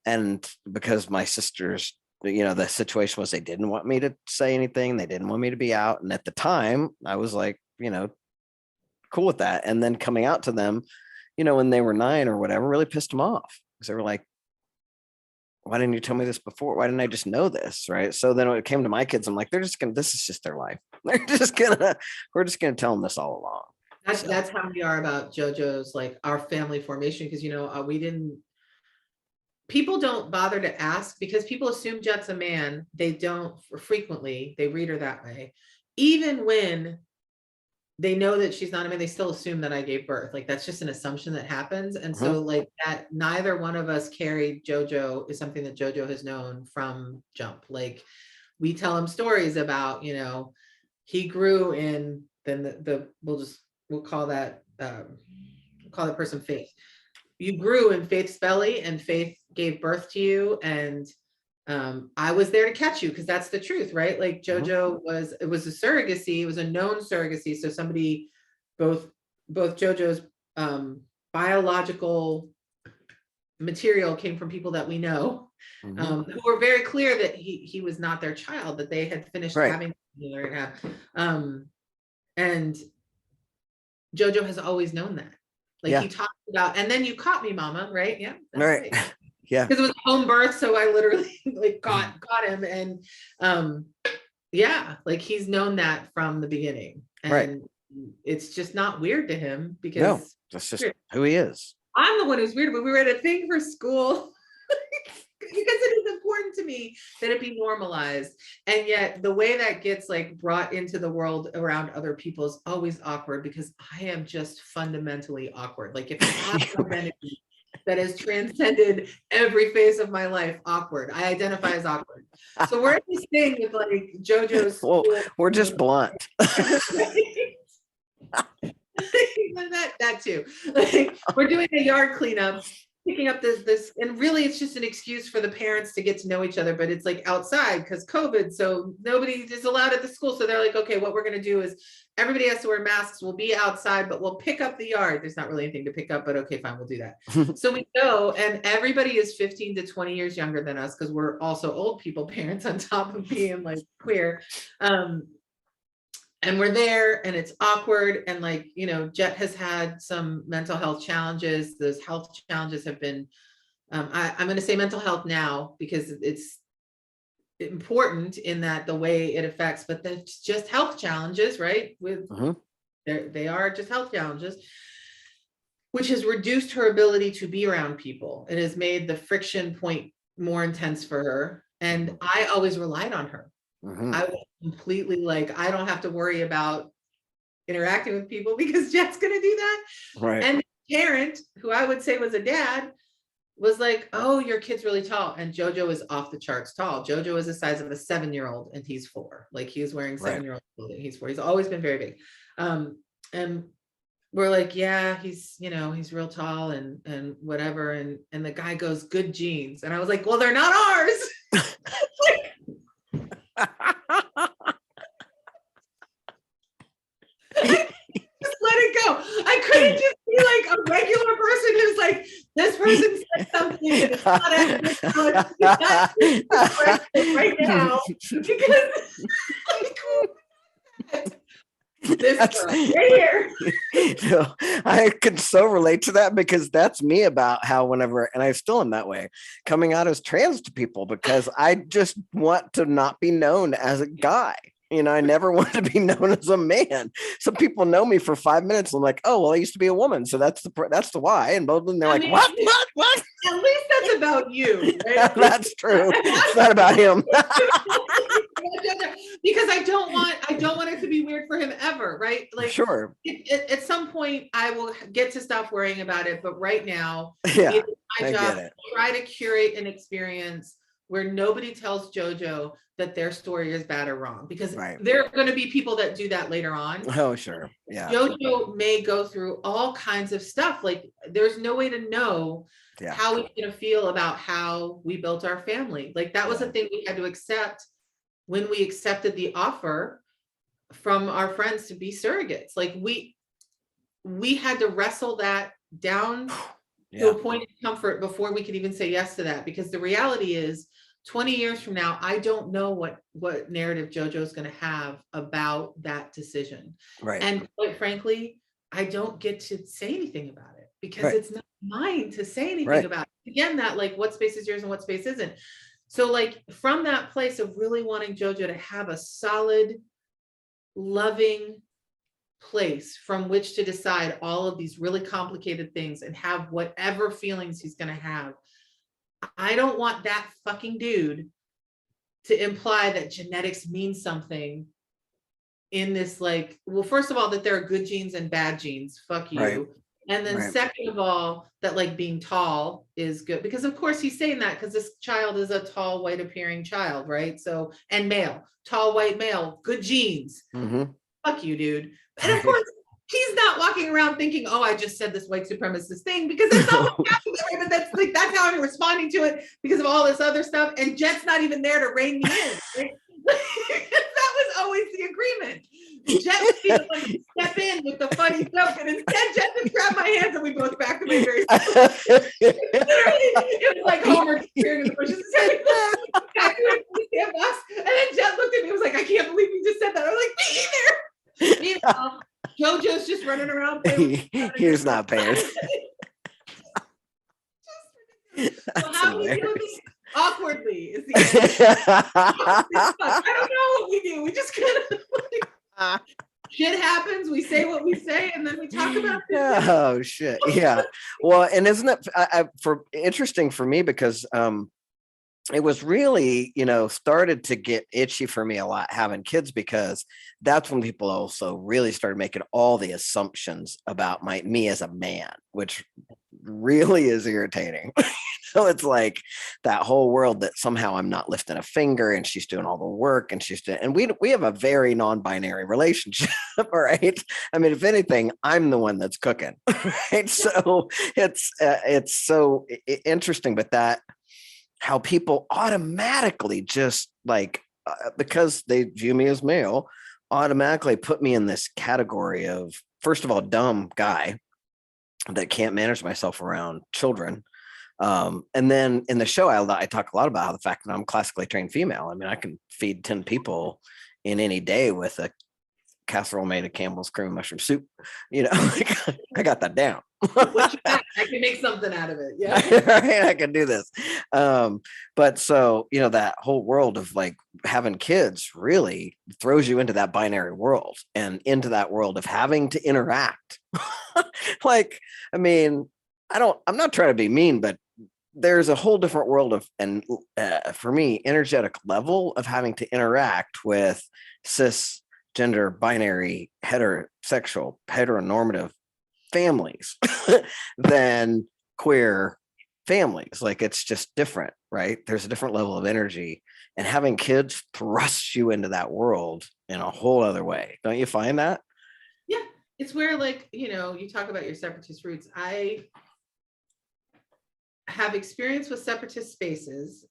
And because my sisters, you know, the situation was they didn't want me to say anything. They didn't want me to be out. And at the time I was like, you know, cool with that. And then coming out to them, you know, when they were 9 or whatever, really pissed them off, because they were like, why didn't you tell me this before? Why didn't I just know this? Right. So then when it came to my kids, I'm like, this is just their life. We're just gonna tell them this all along. That's how we are about JoJo's, like our family formation. Because, you know, people don't bother to ask because people assume Jet's a man. They don't frequently, they read her that way. Even when they know that she's not a man, they still assume that I gave birth. Like that's just an assumption that happens. And so like that, neither one of us carried JoJo is something that JoJo has known from jump. Like we tell him stories about, you know, he grew in, then we'll call that person Faith. You grew in Faith's belly and Faith gave birth to you. And I was there to catch you, because that's the truth, right? Like JoJo it was a surrogacy, it was a known surrogacy. So somebody, both JoJo's biological material came from people that we know, who were very clear that he was not their child, that they had finished having, and JoJo has always known that. Like he talked about, and then you caught me, mama, right? Yeah. Right. Yeah. Because it was home birth. So I literally like caught him. And like he's known that from the beginning. And it's just not weird to him, because that's just who he is. I'm the one who's weird, but we were at a thing for school because it is important to me that it be normalized. And yet the way that gets like brought into the world around other people is always awkward, because I am just fundamentally awkward. Like if I have an identity that has transcended every phase of my life, awkward. I identify as awkward. So we're at this thing with like JoJo's. Well, we're just blunt. that too. Like, we're doing a yard cleanup, picking up this, and really it's just an excuse for the parents to get to know each other, but it's like outside because COVID, so nobody is allowed at the school. So they're like, okay, what we're going to do is everybody has to wear masks. We'll be outside, but we'll pick up the yard. There's not really anything to pick up, but okay, fine, we'll do that. So we go, and everybody is 15 to 20 years younger than us, because we're also old people parents on top of being like queer. And we're there, and it's awkward. And like, you know, Jet has had some mental health challenges. Those health challenges have been, I'm going to say mental health now, because it's important in that the way it affects, but that's just health challenges, right? They are just health challenges, which has reduced her ability to be around people. It has made the friction point more intense for her. And I always relied on her. I was completely like, I don't have to worry about interacting with people because Jet's going to do that. Right. And the parent, who I would say was a dad, was like, oh, your kid's really tall. And JoJo is off the charts tall. JoJo is the size of a 7-year-old, and he's 4. Like he was wearing 7-year-old clothing. He's 4. He's always been very big. And we're like, yeah, he's, you know, he's real tall and whatever. And the guy goes, good genes. And I was like, well, they're not ours. Just let it go. I couldn't just be like a regular person who's like, this person said something and it's not right now, because this right here. You know, I could so relate to that, because that's me about how whenever, and I still am that way, coming out as trans to people, because I just want to not be known as a guy. You know, I never want to be known as a man. So people know me for 5 minutes. I'm like, oh, well, I used to be a woman. So that's the why. And both of them, they're like, what? At least that's about you. Right? That's true. It's not about him. because I don't want it to be weird for him ever, right? Like, Sure. at some point I will get to stop worrying about it, but right now Yeah, it is my I job get it. to try to curate an experience where nobody tells JoJo that their story is bad or wrong, because Right. there are going to be people that do that later on. Oh, sure. Yeah. JoJo may go through all kinds of stuff. Like, there's no way to know Yeah. how he's going to feel about how we built our family. Like, that was a thing we had to accept when we accepted the offer from our friends to be surrogates. Like, we had to wrestle that down to a point of comfort before we could even say yes to that, because the reality is 20 years from now, I don't know what narrative JoJo's going to have about that decision. Right. And quite frankly, I don't get to say anything about it, because Right. it's not mine to say anything Right. about it. Again, that like, what space is yours and what space isn't. So like, from that place of really wanting JoJo to have a solid, loving place from which to decide all of these really complicated things and have whatever feelings he's going to have, I don't want that fucking dude to imply that genetics means something in this, like, well, first of all, that there are good genes and bad genes, fuck you. Right. And then Right. second of all, that like being tall is good, because of course he's saying that because this child is a tall, white appearing child, right? So, and male, tall, white male, good genes. Mm-hmm. Fuck you, dude. And of course, he's not walking around thinking, oh, I just said this white supremacist thing, because that's not what happened. But that's like, that's how I'm responding to it, because of all this other stuff. And Jet's not even there to rein me in. Right? That was always the agreement. Jet would be the one to step in with the funny joke, and instead Jet just grabbed my hands and we both backed away very slowly. Literally, it was like Homer disappearing in the bushes. Back away from the sandbox. And then Jet looked at me and was like, I can't believe you just said that. I was like, me either. Meanwhile, JoJo's just running around. He's not paying. So how do we do this? Awkwardly is the answer. I don't know what we do. We just kind of like, shit happens. We say what we say, and then we talk about it. Oh shit! Yeah. Well, and isn't it for interesting for me, because it was really, started to get itchy for me a lot having kids, because that's when people also really started making all the assumptions about me as a man, which really is irritating. So it's like that whole world that somehow I'm not lifting a finger and she's doing all the work, and and we have a very non-binary relationship, right? I mean, if anything, I'm the one that's cooking, right? So it's so interesting, but that how people automatically just like, because they view me as male, automatically put me in this category of, first of all, dumb guy that can't manage myself around children. And then in the show, I talk a lot about how the fact that I'm classically trained female. I mean, I can feed 10 people in any day with a casserole made of Campbell's cream mushroom soup. Like, I got that down. I can make something out of it. Yeah. Right, I can do this. But so, that whole world of like having kids really throws you into that binary world and into that world of having to interact. Like, I mean, I'm not trying to be mean, but there's a whole different world of, and for me, energetic level of having to interact with cisgender, binary, heteronormative families than queer families. Like, it's just different, right? There's a different level of energy, and having kids thrusts you into that world in a whole other way. Don't you find that? Yeah. It's where, like, you talk about your separatist roots. I have experience with separatist spaces.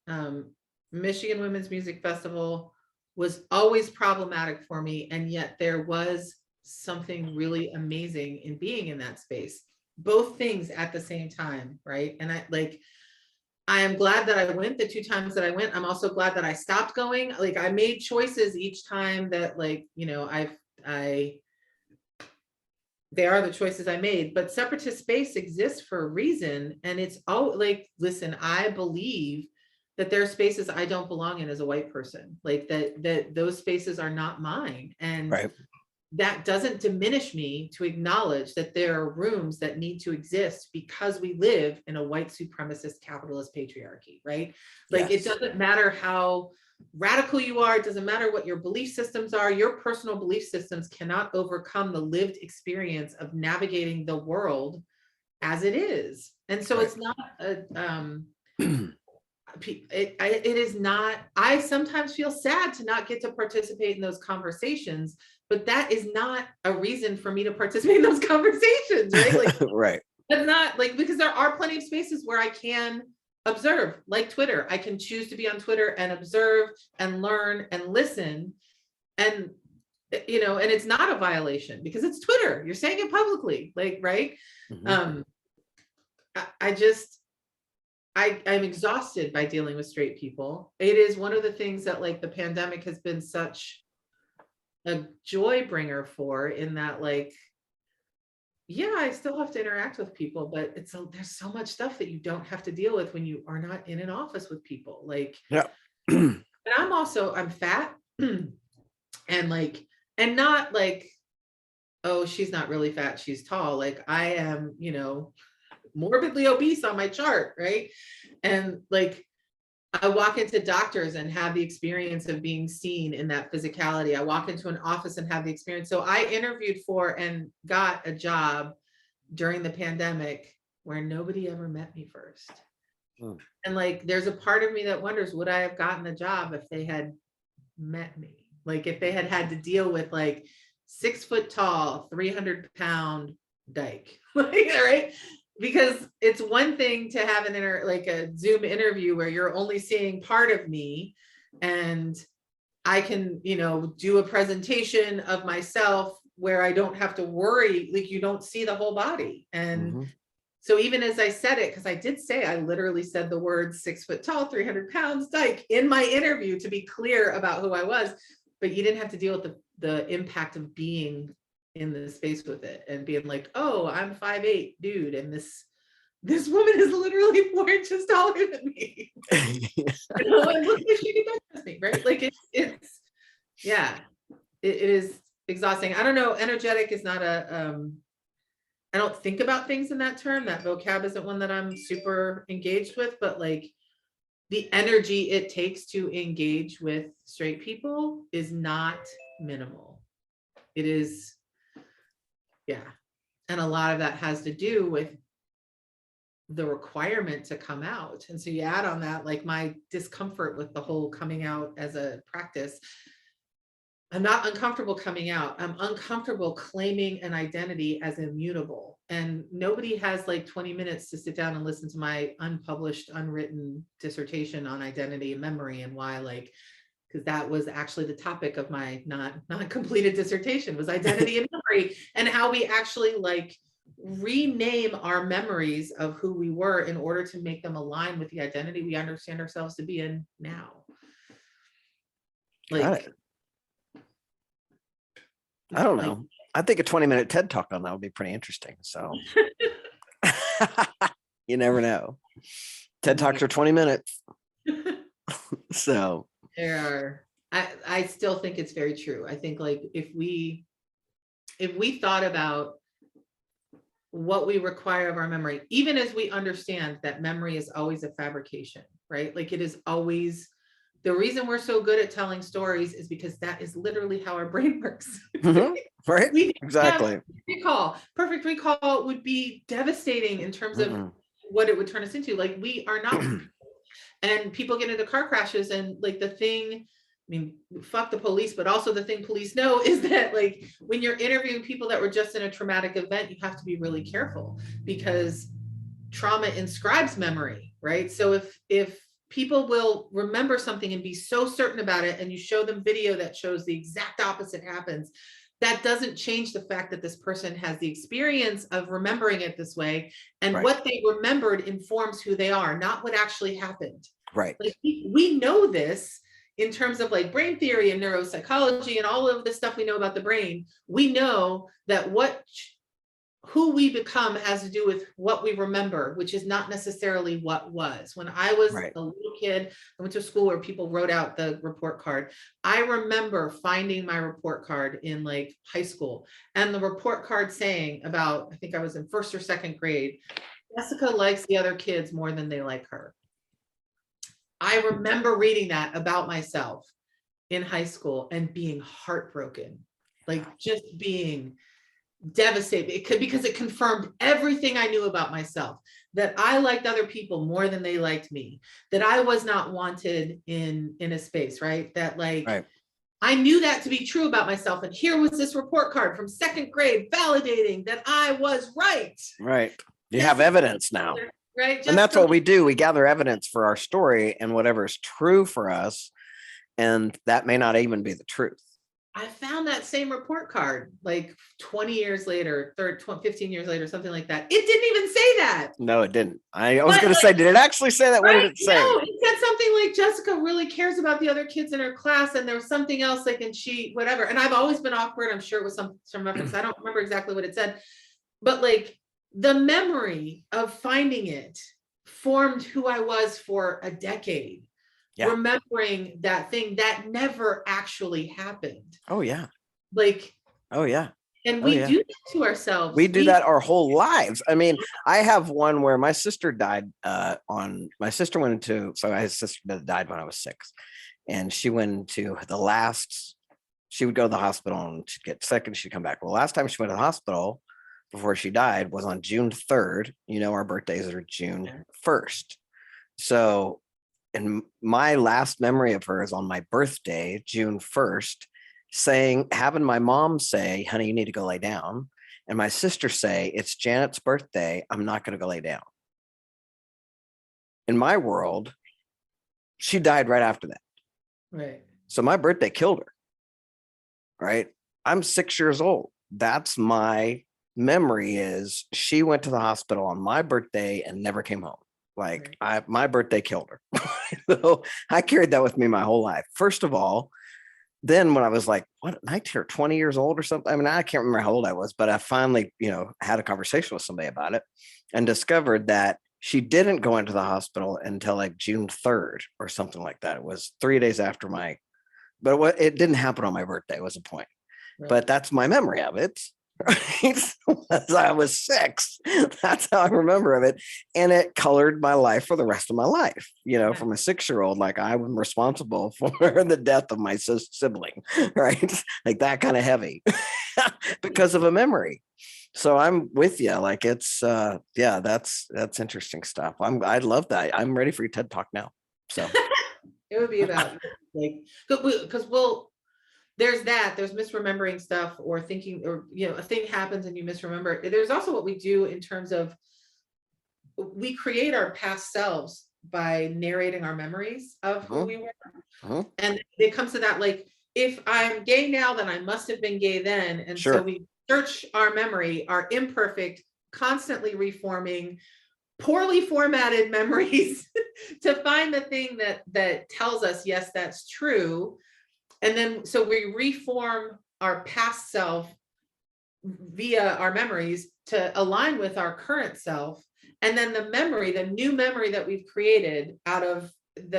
Michigan Women's Music Festival was always problematic for me, and yet there was something really amazing in being in that space. Both things at the same time, right? And I am glad that I went the 2 times that I went. I'm also glad that I stopped going. Like, I made choices each time that, like, they are the choices I made, but separatist space exists for a reason. And it's like, listen, I believe that there are spaces I don't belong in as a white person, like that those spaces are not mine. And right. That doesn't diminish me to acknowledge that there are rooms that need to exist because we live in a white supremacist capitalist patriarchy, right? Like, yes. It doesn't matter how radical you are, it doesn't matter what your belief systems are, your personal belief systems cannot overcome the lived experience of navigating the world as it is. And so it's not it is not, I sometimes feel sad to not get to participate in those conversations, but that is not a reason for me to participate in those conversations, right? Like, right. That's not like, because there are plenty of spaces where I can observe, like Twitter. I can choose to be on Twitter and observe and learn and listen. And, you know, and it's not a violation because it's Twitter. You're saying it publicly, like, right? Mm-hmm. I'm exhausted by dealing with straight people. It is one of the things that like the pandemic has been such a joy bringer for, in that like, yeah, I still have to interact with people, but there's so much stuff that you don't have to deal with when you are not in an office with people. Like, yeah. And I'm fat and like, and not like, oh, she's not really fat, she's tall. Like I am, you know, morbidly obese on my chart, right? And like, I walk into doctors and have the experience of being seen in that physicality. I walk into an office and have the experience. So I interviewed for and got a job during the pandemic where nobody ever met me first. Oh. And like, there's a part of me that wonders, would I have gotten the job if they had met me? Like if they had had to deal with like 6 foot tall, 300-pound dyke, like, right? Because it's one thing to have like a Zoom interview where you're only seeing part of me, and I can, you know, do a presentation of myself where I don't have to worry, like you don't see the whole body. And so even as I said it, because I did say, I literally said the words 6 foot tall, 300 pounds dyke in my interview to be clear about who I was, but you didn't have to deal with the impact of being in the space with it and being like, oh, I'm 5'8" dude, and this woman is literally 4 inches taller than me. And look what she can touch me, right? Like it's yeah, it is exhausting. I don't know, energetic is not a I don't think about things in that term. That vocab isn't one that I'm super engaged with, but like the energy it takes to engage with straight people is not minimal. It is, yeah. And a lot of that has to do with the requirement to come out. And so you add on that, like my discomfort with the whole coming out as a practice. I'm not uncomfortable coming out. I'm uncomfortable claiming an identity as immutable. And nobody has like 20 minutes to sit down and listen to my unpublished, unwritten dissertation on identity and memory, and why, like, because that was actually the topic of my not completed dissertation, was identity and memory, and how we actually like rename our memories of who we were in order to make them align with the identity we understand ourselves to be in now. Like, I don't know. I think a 20-minute TED talk on that would be pretty interesting. So you never know. TED talks are 20 minutes. So there are, I still think it's very true. I think like if we thought about what we require of our memory, even as we understand that memory is always a fabrication, right? Like it is always, the reason we're so good at telling stories is because that is literally how our brain works. Right? Exactly. Perfect recall would be devastating in terms of what it would turn us into. Like we are not, and people get into car crashes, and like the thing, I mean, fuck the police, but also the thing police know is that like when you're interviewing people that were just in a traumatic event, you have to be really careful because trauma inscribes memory, right? So if people will remember something and be so certain about it, and you show them video that shows the exact opposite happens, that doesn't change the fact that this person has the experience of remembering it this way, and what they remembered informs who they are, not what actually happened. Right. Like we know this in terms of like brain theory and neuropsychology and all of the stuff we know about the brain. We know that who we become has to do with what we remember, which is not necessarily what was. When I was a little kid, I went to a school where people wrote out the report card. I remember finding my report card in like high school, and the report card saying about, I think I was in 1st or 2nd grade, Jessica likes the other kids more than they like her. I remember reading that about myself in high school and being heartbroken, like just being devastated. It could, because it confirmed everything I knew about myself, that I liked other people more than they liked me, that I was not wanted in a space, right? That like, Right. I knew that to be true about myself. And here was this report card from second grade validating that I was right. Right. You Just have evidence now. right. Just And that's what we do. We gather evidence for our story and whatever is true for us. And that may not even be the truth. I found that same report card like 20 years later, 15 years later, something like that. It didn't even say that. No, it didn't. I was going to say, did it actually say that? What did it say? No, it said something like Jessica really cares about the other kids in her class, and there was something else like, and she, whatever. And I've always been awkward. I'm sure it was some reference. I don't remember exactly what it said, but like the memory of finding it formed who I was for a decade. Yeah. Remembering that thing that never actually happened. Oh yeah. Like, oh yeah. And we do that to ourselves. We do that our whole lives. I mean, I have one where my sister died my sister went into, so I had a sister that died when I was 6. And she went into she would go to the hospital and she'd get sick and she'd come back. Well, last time she went to the hospital before she died was on June 3rd. You know, our birthdays are June 1st. So, and my last memory of her is on my birthday, June 1st, having my mom say, honey, you need to go lay down. And my sister say, it's Janet's birthday. I'm not going to go lay down. In my world, she died right after that. Right. So my birthday killed her. Right. I'm 6 years old. That's my memory, is she went to the hospital on my birthday and never came home. Like my birthday killed her. So I carried that with me my whole life. First of all, then when I was like, 19 or 20 years old or something, I mean, I can't remember how old I was, but I finally, had a conversation with somebody about it and discovered that she didn't go into the hospital until like June 3rd or something like that. It was 3 days after but it didn't happen on my birthday was the point. Right. But that's my memory of it. Right? As I was 6, that's how I remember of it. And it colored my life for the rest of my life. From a 6-year-old, like I'm responsible for the death of my sibling, right? Like that kind of heavy because of a memory. So I'm with you. Like it's, that's interesting stuff. I love that. I'm ready for your TED Talk now. So it would be about like, because there's misremembering stuff or thinking, or, a thing happens and you misremember. There's also what we do in terms of, we create our past selves by narrating our memories of who we were. And it comes to that, like, if I'm gay now, then I must have been gay then. And so we search our memory, our imperfect, constantly reforming, poorly formatted memories to find the thing that tells us, yes, that's true. And then, so we reform our past self via our memories to align with our current self. And then the new memory that we've created out of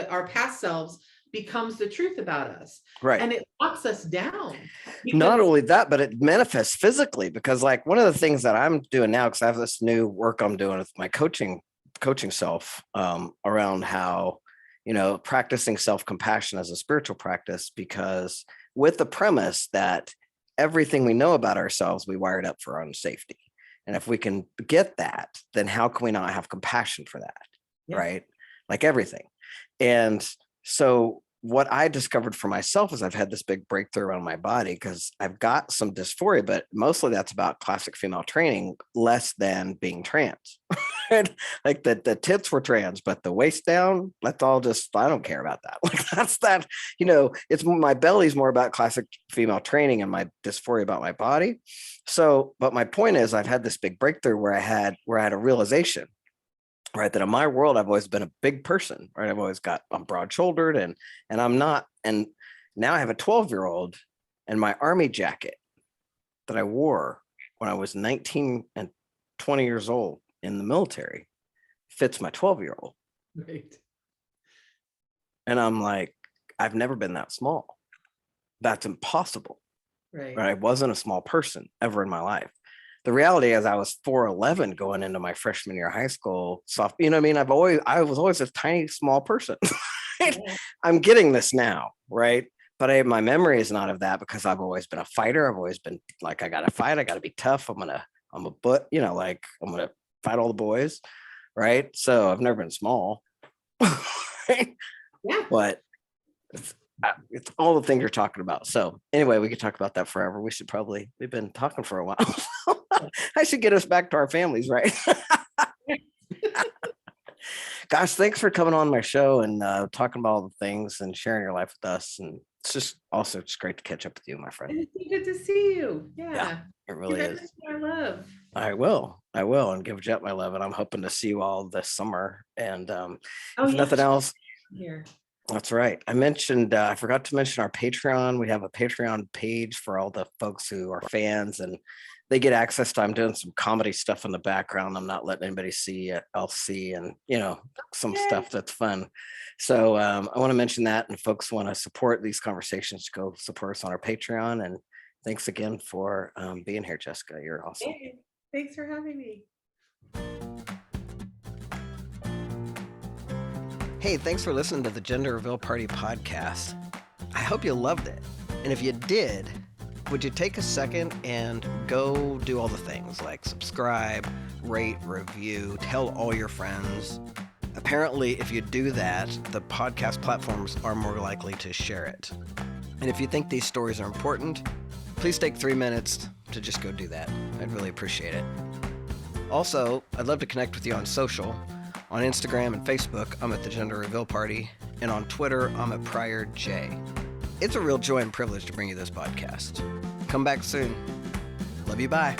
our past selves becomes the truth about us. Right. And it locks us down. Not only that, but it manifests physically, because like one of the things that I'm doing now, because I have this new work I'm doing with my coaching self around how, practicing self-compassion as a spiritual practice, because with the premise that everything we know about ourselves, we wired up for our own safety. And if we can get that, then how can we not have compassion for that? Yeah. Right? Like everything. And so what I discovered for myself is I've had this big breakthrough around my body because I've got some dysphoria, but mostly that's about classic female training, less than being trans. Like the tits were trans, but the waist down, that's all just, I don't care about that. Like that's that, it's my belly's more about classic female training and my dysphoria about my body. So, but my point is I've had this big breakthrough where I had a realization, right, that in my world, I've always been a big person, right? I'm broad shouldered and I'm not. And now I have a 12-year-old, and my army jacket that I wore when I was 19 and 20 years old in the military fits my 12-year-old. Right. And I'm like, I've never been that small. That's impossible. Right. I wasn't a small person ever in my life. The reality is I was 4'11" going into my freshman year of high school. I was always a tiny, small person. I'm getting this now, right? But my memory is not of that because I've always been a fighter. I've always been like, I got to fight. I got to be tough. I'm a like I'm going to fight all the boys. Right. So I've never been small. Yeah. But it's all the things you're talking about. So anyway, we could talk about that forever. We've been talking for a while. I should get us back to our families, right? Gosh, thanks for coming on my show and talking about all the things and sharing your life with us. And it's just great to catch up with you, my friend. It's good to see you. Yeah. It really is. I love. I will, and give Jet my love. And I'm hoping to see you all this summer. And if nothing else, here. That's right. I forgot to mention our Patreon. We have a Patreon page for all the folks who are fans, and they get access to. I'm doing some comedy stuff in the background. I'm not letting anybody see it. I'll see, and some stuff that's fun. So I want to mention that, and folks want to support these conversations, go support us on our Patreon. And thanks again for being here, Jessica. You're awesome. Hey, thanks for having me. Hey, thanks for listening to the Gender Reveal Party podcast. I hope you loved it. And if you did, would you take a second and go do all the things like subscribe, rate, review, tell all your friends. Apparently, if you do that, the podcast platforms are more likely to share it. And if you think these stories are important, please take 3 minutes to just go do that. I'd really appreciate it. Also, I'd love to connect with you on social. On Instagram and Facebook, I'm at the Gender Reveal Party, and on Twitter, I'm at Pryor J. It's a real joy and privilege to bring you this podcast. Come back soon. Love you, bye.